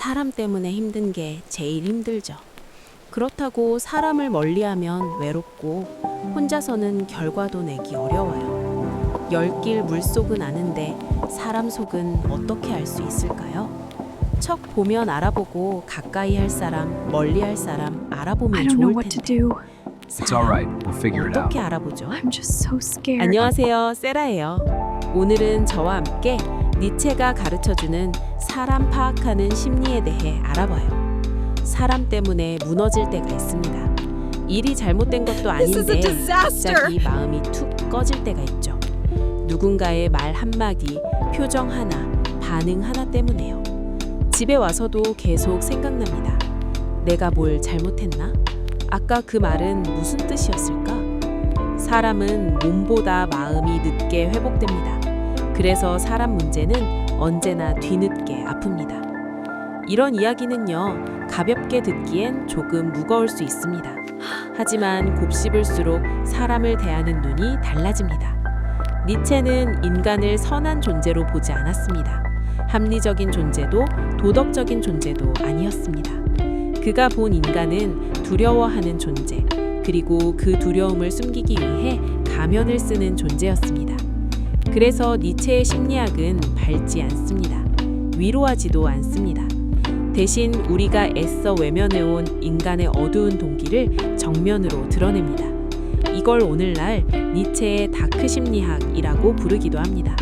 사람 때문에 힘든 게 제일 힘들죠. 그렇다고 사람을 멀리하면 외롭고 혼자서는 결과도 내기 어려워요. 열길 물속은 아는데 사람 속은 어떻게 알 수 있을까요? 척 보면 알아보고 가까이 할 사람, 멀리 할 사람 I 알아보면 don't know 좋을 what to 텐데. do. It's all right. We'll figure it out. 어떻게 알아보죠? I'm just so scared. 안녕하세요, 세라예요. 오늘은 저와 함께 니체가 가르쳐주는 사람 파악하는 심리에 대해 알아봐요. 사람 때문에 무너질 때가 있습니다. 일이 잘못된 것도 This is a 아닌데 disaster. 갑자기 마음이 툭 꺼질 때가 있죠. 누군가의 말 한마디, 표정 하나, 반응 하나 때문에요. 집에 와서도 계속 생각납니다. 내가 뭘 잘못했나? 아까 그 말은 무슨 뜻이었을까? 사람은 몸보다 마음이 늦게 회복됩니다. 그래서 사람 문제는 언제나 뒤늦게 아픕니다. 이런 이야기는요, 가볍게 듣기엔 조금 무거울 수 있습니다. 하지만 곱씹을수록 사람을 대하는 눈이 달라집니다. 니체는 인간을 선한 존재로 보지 않았습니다. 합리적인 존재도 도덕적인 존재도 아니었습니다. 그가 본 인간은 두려워하는 존재, 그리고 그 두려움을 숨기기 위해 가면을 쓰는 존재였습니다. 그래서 니체의 심리학은 밟지 않습니다. 위로하지도 않습니다. 대신 우리가 애써 외면해온 인간의 어두운 동기를 정면으로 드러냅니다. 이걸 오늘날 니체의 다크 심리학이라고 부르기도 합니다.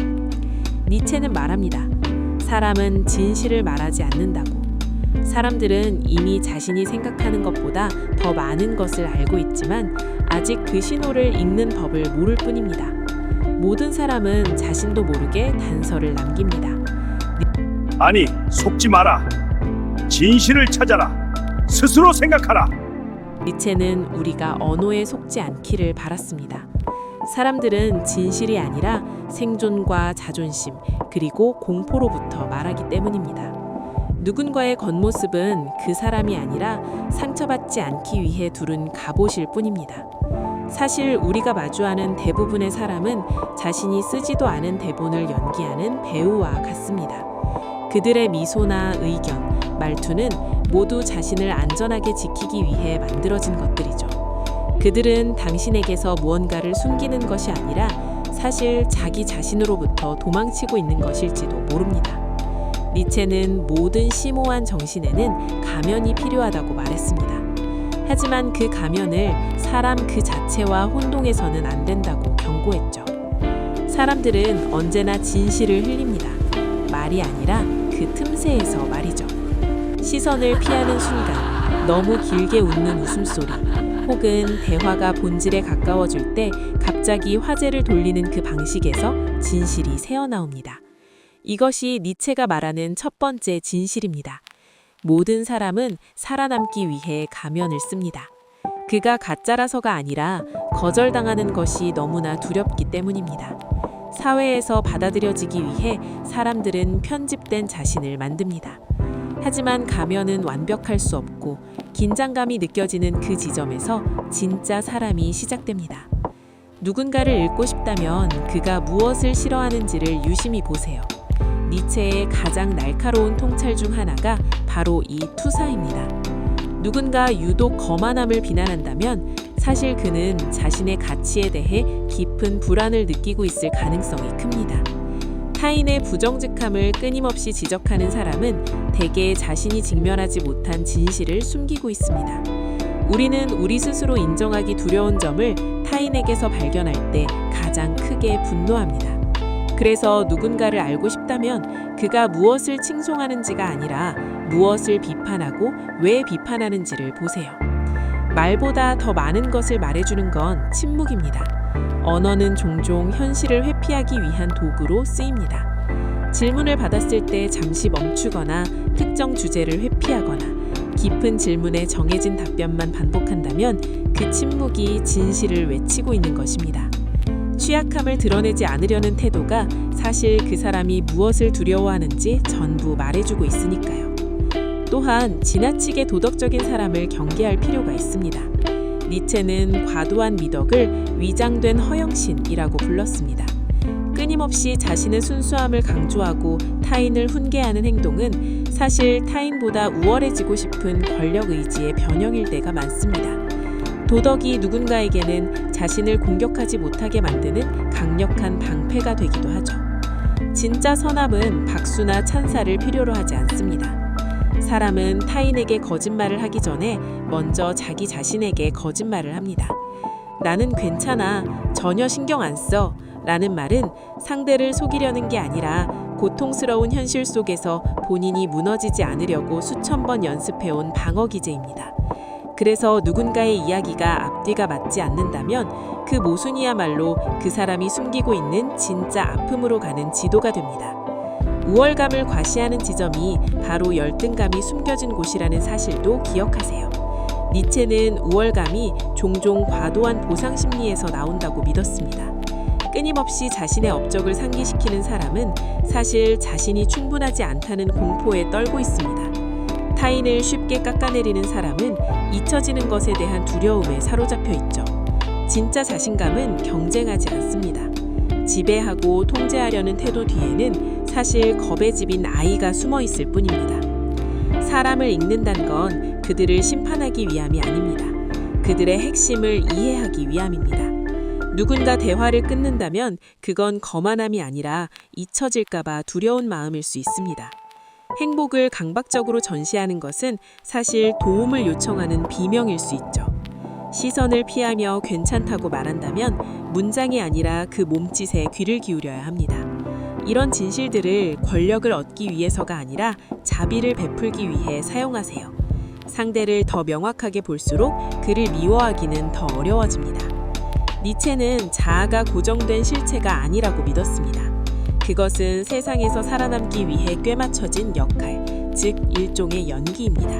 니체는 말합니다. 사람은 진실을 말하지 않는다고. 사람들은 이미 자신이 생각하는 것보다 더 많은 것을 알고 있지만 아직 그 신호를 읽는 법을 모를 뿐입니다. 모든 사람은 자신도 모르게 단서를 남깁니다. 아니, 속지 마라. 진실을 찾아라. 스스로 생각하라. 니체는 우리가 언어에 속지 않기를 바랐습니다. 사람들은 진실이 아니라 생존과 자존심, 그리고 공포로부터 말하기 때문입니다. 누군가의 겉모습은 그 사람이 아니라 상처받지 않기 위해 두른 갑옷일 뿐입니다. 사실 우리가 마주하는 대부분의 사람은 자신이 쓰지도 않은 대본을 연기하는 배우와 같습니다. 그들의 미소나 의견, 말투는 모두 자신을 안전하게 지키기 위해 만들어진 것들이죠. 그들은 당신에게서 무언가를 숨기는 것이 아니라 사실 자기 자신으로부터 도망치고 있는 것일지도 모릅니다. 니체는 모든 심오한 정신에는 가면이 필요하다고 말했습니다. 하지만 그 가면을 사람 그 자체와 혼동해서는 안 된다고 경고했죠. 사람들은 언제나 진실을 흘립니다. 말이 아니라 그 틈새에서 말이죠. 시선을 피하는 순간, 너무 길게 웃는 웃음소리, 혹은 대화가 본질에 가까워질 때 갑자기 화제를 돌리는 그 방식에서 진실이 새어나옵니다. 이것이 니체가 말하는 첫 번째 진실입니다. 모든 사람은 살아남기 위해 가면을 씁니다. 그가 가짜라서가 아니라 거절당하는 것이 너무나 두렵기 때문입니다. 사회에서 받아들여지기 위해 사람들은 편집된 자신을 만듭니다. 하지만 가면은 완벽할 수 없고 긴장감이 느껴지는 그 지점에서 진짜 사람이 시작됩니다. 누군가를 읽고 싶다면 그가 무엇을 싫어하는지를 유심히 보세요. 니체의 가장 날카로운 통찰 중 하나가 바로 이 투사입니다. 누군가 유독 거만함을 비난한다면 사실 그는 자신의 가치에 대해 깊은 불안을 느끼고 있을 가능성이 큽니다. 타인의 부정직함을 끊임없이 지적하는 사람은 대개 자신이 직면하지 못한 진실을 숨기고 있습니다. 우리는 우리 스스로 인정하기 두려운 점을 타인에게서 발견할 때 가장 크게 분노합니다. 그래서 누군가를 알고 싶다면 그가 무엇을 칭송하는지가 아니라 무엇을 비판하고 왜 비판하는지를 보세요. 말보다 더 많은 것을 말해주는 건 침묵입니다. 언어는 종종 현실을 회피하기 위한 도구로 쓰입니다. 질문을 받았을 때 잠시 멈추거나 특정 주제를 회피하거나 깊은 질문에 정해진 답변만 반복한다면 그 침묵이 진실을 외치고 있는 것입니다. 취약함을 드러내지 않으려는 태도가 사실 그 사람이 무엇을 두려워하는지 전부 말해주고 있으니까요. 또한 지나치게 도덕적인 사람을 경계할 필요가 있습니다. 니체는 과도한 미덕을 위장된 허영신이라고 불렀습니다. 끊임없이 자신의 순수함을 강조하고 타인을 훈계하는 행동은 사실 타인보다 우월해지고 싶은 권력 의지의 변형일 때가 많습니다. 도덕이 누군가에게는 자신을 공격하지 못하게 만드는 강력한 방패가 되기도 하죠. 진짜 선함은 박수나 찬사를 필요로 하지 않습니다. 사람은 타인에게 거짓말을 하기 전에 먼저 자기 자신에게 거짓말을 합니다. 나는 괜찮아, 전혀 신경 안 써 라는 말은 상대를 속이려는 게 아니라 고통스러운 현실 속에서 본인이 무너지지 않으려고 수천 번 연습해온 방어 기제입니다. 그래서 누군가의 이야기가 앞뒤가 맞지 않는다면 그 모순이야말로 그 사람이 숨기고 있는 진짜 아픔으로 가는 지도가 됩니다. 우월감을 과시하는 지점이 바로 열등감이 숨겨진 곳이라는 사실도 기억하세요. 니체는 우월감이 종종 과도한 보상 심리에서 나온다고 믿었습니다. 끊임없이 자신의 업적을 상기시키는 사람은 사실 자신이 충분하지 않다는 공포에 떨고 있습니다. 타인을 쉽게 깎아내리는 사람은 잊혀지는 것에 대한 두려움에 사로잡혀 있죠. 진짜 자신감은 경쟁하지 않습니다. 지배하고 통제하려는 태도 뒤에는 사실 겁에 집인 아이가 숨어 있을 뿐입니다. 사람을 읽는다는 건 그들을 심판하기 위함이 아닙니다. 그들의 핵심을 이해하기 위함입니다. 누군가 대화를 끊는다면 그건 거만함이 아니라 잊혀질까봐 두려운 마음일 수 있습니다. 행복을 강박적으로 전시하는 것은 사실 도움을 요청하는 비명일 수 있죠. 시선을 피하며 괜찮다고 말한다면 문장이 아니라 그 몸짓에 귀를 기울여야 합니다. 이런 진실들을 권력을 얻기 위해서가 아니라 자비를 베풀기 위해 사용하세요. 상대를 더 명확하게 볼수록 그를 미워하기는 더 어려워집니다. 니체는 자아가 고정된 실체가 아니라고 믿었습니다. 그것은 세상에서 살아남기 위해 꿰맞춰진 역할, 즉 일종의 연기입니다.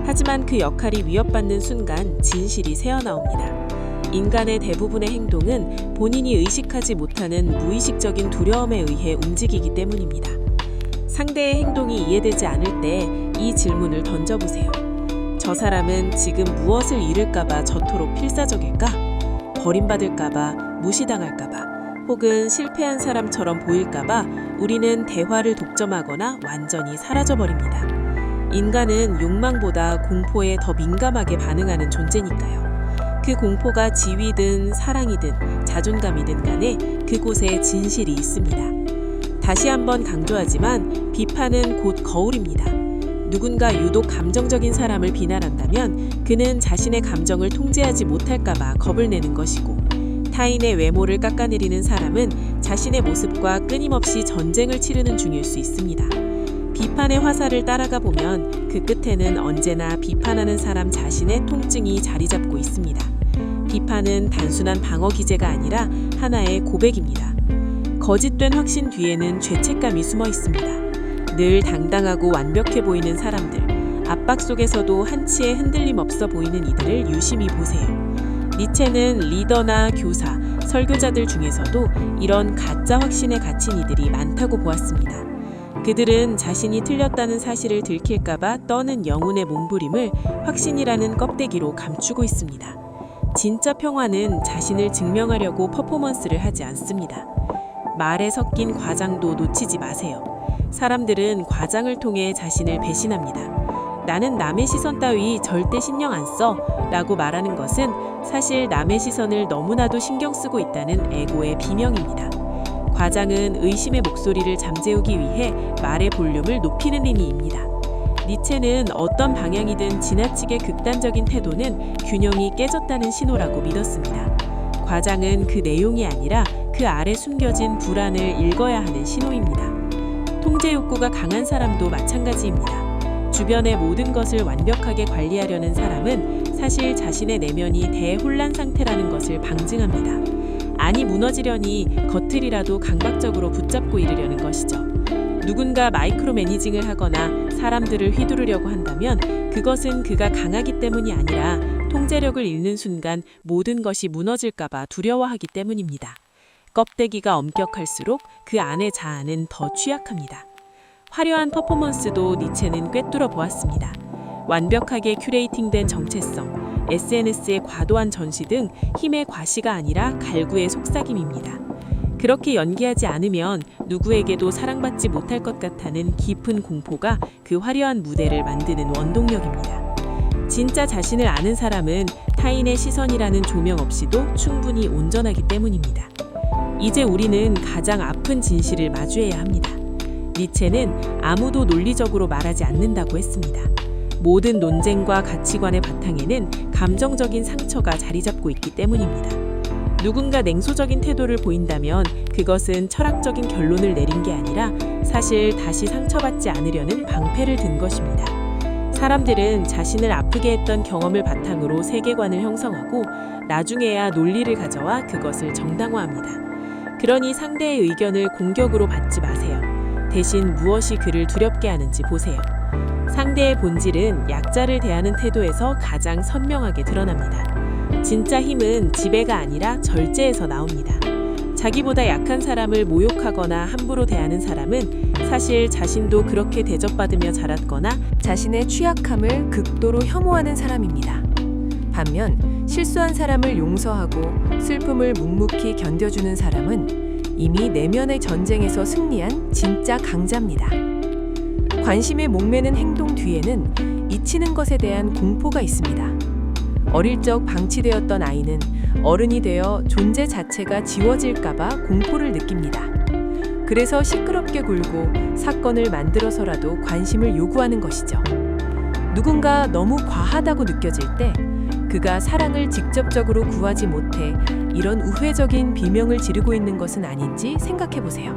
하지만 그 역할이 위협받는 순간 진실이 새어나옵니다. 인간의 대부분의 행동은 본인이 의식하지 못하는 무의식적인 두려움에 의해 움직이기 때문입니다. 상대의 행동이 이해되지 않을 때 이 질문을 던져보세요. 저 사람은 지금 무엇을 잃을까봐 저토록 필사적일까? 버림받을까봐, 무시당할까봐, 혹은 실패한 사람처럼 보일까봐 우리는 대화를 독점하거나 완전히 사라져버립니다. 인간은 욕망보다 공포에 더 민감하게 반응하는 존재니까요. 그 공포가 지위든 사랑이든 자존감이든 간에 그곳에 진실이 있습니다. 다시 한번 강조하지만 비판은 곧 거울입니다. 누군가 유독 감정적인 사람을 비난한다면 그는 자신의 감정을 통제하지 못할까봐 겁을 내는 것이고, 타인의 외모를 깎아내리는 사람은 자신의 모습과 끊임없이 전쟁을 치르는 중일 수 있습니다. 비판의 화살을 따라가 보면 그 끝에는 언제나 비판하는 사람 자신의 통증이 자리 잡고 있습니다. 비판은 단순한 방어 기제가 아니라 하나의 고백입니다. 거짓된 확신 뒤에는 죄책감이 숨어 있습니다. 늘 당당하고 완벽해 보이는 사람들, 압박 속에서도 한치의 흔들림 없어 보이는 이들을 유심히 보세요. 니체는 리더나 교사, 설교자들 중에서도 이런 가짜 확신에 갇힌 이들이 많다고 보았습니다. 그들은 자신이 틀렸다는 사실을 들킬까봐 떠는 영혼의 몸부림을 확신이라는 껍데기로 감추고 있습니다. 진짜 평화는 자신을 증명하려고 퍼포먼스를 하지 않습니다. 말에 섞인 과장도 놓치지 마세요. 사람들은 과장을 통해 자신을 배신합니다. 나는 남의 시선 따위 절대 신경 안 써 라고 말하는 것은 사실 남의 시선을 너무나도 신경 쓰고 있다는 에고의 비명입니다. 과장은 의심의 목소리를 잠재우기 위해 말의 볼륨을 높이는 의미입니다. 니체는 어떤 방향이든 지나치게 극단적인 태도는 균형이 깨졌다는 신호라고 믿었습니다. 과장은 그 내용이 아니라 그 아래 숨겨진 불안을 읽어야 하는 신호입니다. 통제 욕구가 강한 사람도 마찬가지입니다. 주변의 모든 것을 완벽하게 관리하려는 사람은 사실 자신의 내면이 대혼란 상태라는 것을 방증합니다. 안이 무너지려니 겉을이라도 강박적으로 붙잡고 이르려는 것이죠. 누군가 마이크로 매니징을 하거나 사람들을 휘두르려고 한다면 그것은 그가 강하기 때문이 아니라 통제력을 잃는 순간 모든 것이 무너질까봐 두려워하기 때문입니다. 껍데기가 엄격할수록 그 안의 자아는 더 취약합니다. 화려한 퍼포먼스도 니체는 꿰뚫어 보았습니다. 완벽하게 큐레이팅된 정체성, SNS의 과도한 전시 등 힘의 과시가 아니라 갈구의 속삭임입니다. 그렇게 연기하지 않으면 누구에게도 사랑받지 못할 것 같다는 깊은 공포가 그 화려한 무대를 만드는 원동력입니다. 진짜 자신을 아는 사람은 타인의 시선이라는 조명 없이도 충분히 온전하기 때문입니다. 이제 우리는 가장 아픈 진실을 마주해야 합니다. 니체는 아무도 논리적으로 말하지 않는다고 했습니다. 모든 논쟁과 가치관의 바탕에는 감정적인 상처가 자리 잡고 있기 때문입니다. 누군가 냉소적인 태도를 보인다면 그것은 철학적인 결론을 내린 게 아니라 사실 다시 상처받지 않으려는 방패를 든 것입니다. 사람들은 자신을 아프게 했던 경험을 바탕으로 세계관을 형성하고 나중에야 논리를 가져와 그것을 정당화합니다. 그러니 상대의 의견을 공격으로 받지 마세요. 대신 무엇이 그를 두렵게 하는지 보세요. 상대의 본질은 약자를 대하는 태도에서 가장 선명하게 드러납니다. 진짜 힘은 지배가 아니라 절제에서 나옵니다. 자기보다 약한 사람을 모욕하거나 함부로 대하는 사람은 사실 자신도 그렇게 대접받으며 자랐거나 자신의 취약함을 극도로 혐오하는 사람입니다. 반면 실수한 사람을 용서하고 슬픔을 묵묵히 견뎌주는 사람은 이미 내면의 전쟁에서 승리한 진짜 강자입니다. 관심에 목매는 행동 뒤에는 잊히는 것에 대한 공포가 있습니다. 어릴 적 방치되었던 아이는 어른이 되어 존재 자체가 지워질까봐 공포를 느낍니다. 그래서 시끄럽게 굴고 사건을 만들어서라도 관심을 요구하는 것이죠. 누군가 너무 과하다고 느껴질 때 그가 사랑을 직접적으로 구하지 못해 이런 우회적인 비명을 지르고 있는 것은 아닌지 생각해 보세요.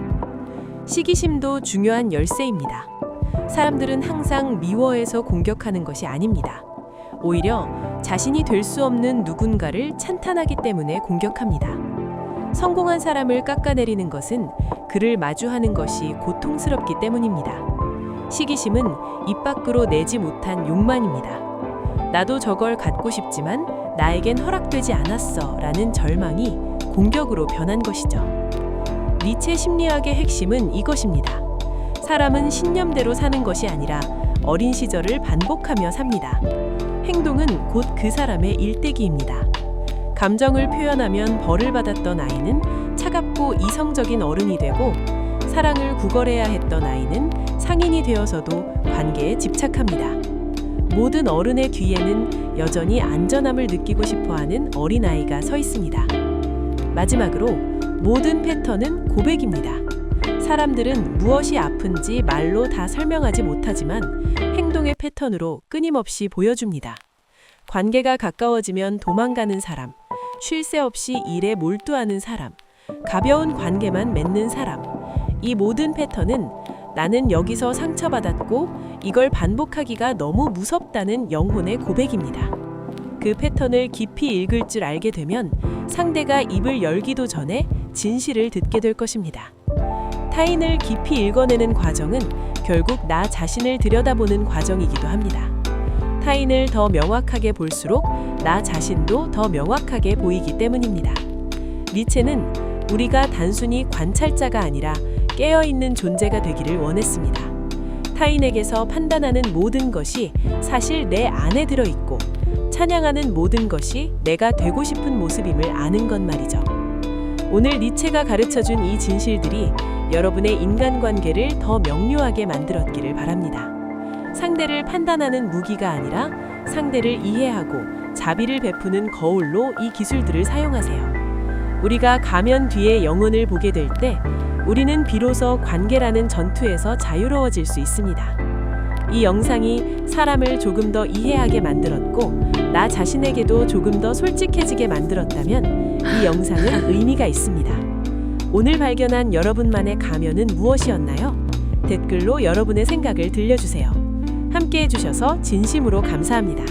시기심도 중요한 열쇠입니다. 사람들은 항상 미워해서 공격하는 것이 아닙니다. 오히려 자신이 될 수 없는 누군가를 찬탄하기 때문에 공격합니다. 성공한 사람을 깎아내리는 것은 그를 마주하는 것이 고통스럽기 때문입니다. 시기심은 입 밖으로 내지 못한 욕망입니다. 나도 저걸 갖고 싶지만 나에겐 허락되지 않았어 라는 절망이 공격으로 변한 것이죠. 니체 심리학의 핵심은 이것입니다. 사람은 신념대로 사는 것이 아니라 어린 시절을 반복하며 삽니다. 행동은 곧 그 사람의 일대기입니다. 감정을 표현하면 벌을 받았던 아이는 차갑고 이성적인 어른이 되고 사랑을 구걸해야 했던 아이는 상인이 되어서도 관계에 집착합니다. 모든 어른의 뒤에는 여전히 안전함을 느끼고 싶어하는 어린아이가 서 있습니다. 마지막으로 모든 패턴은 고백입니다. 사람들은 무엇이 아픈지 말로 다 설명하지 못하지만 행동의 패턴으로 끊임없이 보여줍니다. 관계가 가까워지면 도망가는 사람, 쉴 새 없이 일에 몰두하는 사람, 가벼운 관계만 맺는 사람. 이 모든 패턴은 나는 여기서 상처받았고 이걸 반복하기가 너무 무섭다는 영혼의 고백입니다. 그 패턴을 깊이 읽을 줄 알게 되면 상대가 입을 열기도 전에 진실을 듣게 될 것입니다. 타인을 깊이 읽어내는 과정은 결국 나 자신을 들여다보는 과정이기도 합니다. 타인을 더 명확하게 볼수록 나 자신도 더 명확하게 보이기 때문입니다. 니체는 우리가 단순히 관찰자가 아니라 깨어있는 존재가 되기를 원했습니다. 타인에게서 판단하는 모든 것이 사실 내 안에 들어있고 찬양하는 모든 것이 내가 되고 싶은 모습임을 아는 것 말이죠. 오늘 니체가 가르쳐준 이 진실들이 여러분의 인간관계를 더 명료하게 만들었기를 바랍니다. 상대를 판단하는 무기가 아니라 상대를 이해하고 자비를 베푸는 거울로 이 기술들을 사용하세요. 우리가 가면 뒤에 영혼을 보게 될 때 우리는 비로소 관계라는 전투에서 자유로워질 수 있습니다. 이 영상이 사람을 조금 더 이해하게 만들었고 나 자신에게도 조금 더 솔직해지게 만들었다면 이 영상은 의미가 있습니다. 오늘 발견한 여러분만의 가면은 무엇이었나요? 댓글로 여러분의 생각을 들려주세요. 함께 해주셔서 진심으로 감사합니다.